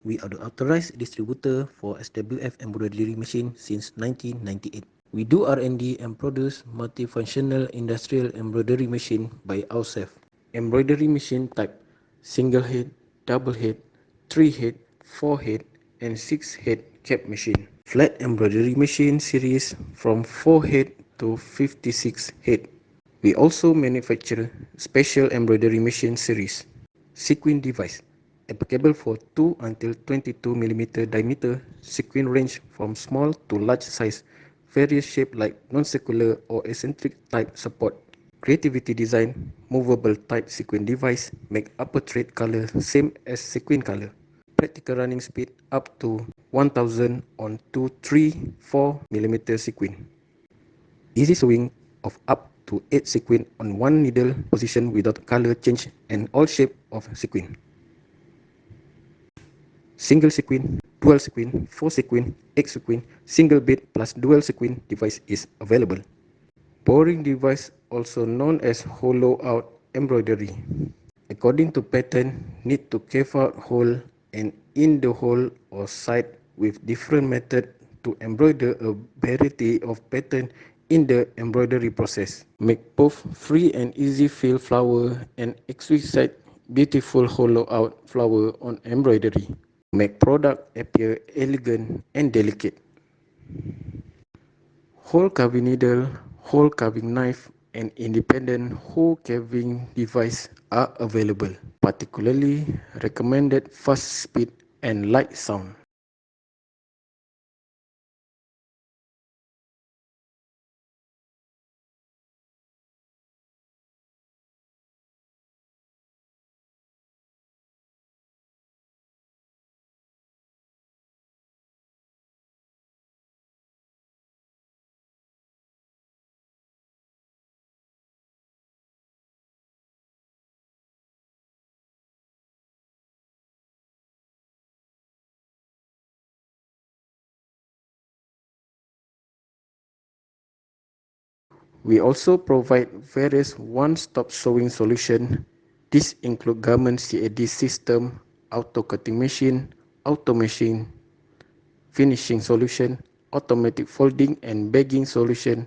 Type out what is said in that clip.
We are the authorized distributor for SWF embroidery machine since 1998. We do R&D and produce multifunctional industrial embroidery machine by ourselves. Embroidery machine type: single head, double head, 3 head, 4 head, and 6 head cap machine. Flat embroidery machine series from 4 head to 56 head. We also manufacture special embroidery machine series. Sequin device, applicable for 2 until 22 mm diameter. Sequin range from small to large size, various shape like non-circular or eccentric type support. Creativity design, movable type sequin device, make upper thread color same as sequin color. Practical running speed up to 1000 on 2, 3, 4 mm sequin. Easy sewing of up to 8 sequin on one needle position without color change and all shape of sequin. Single sequin, dual sequin, 4 sequin, 8 sequin, single bead plus dual sequin device is available. Boring device, also known as hollow out embroidery. According to pattern, need to carve out hole and in the hole or side with different method to embroider a variety of pattern in the embroidery process. Make both free and easy fill flower and exquisite beautiful hollow out flower on embroidery. Make product appear elegant and delicate. Hole carving needle, hole carving knife, and independent hole carving device are available. Particularly recommended fast speed and light sound. We also provide various one-stop sewing solution. These include garment CAD system, auto cutting machine, auto machine, finishing solution, automatic folding and bagging solution,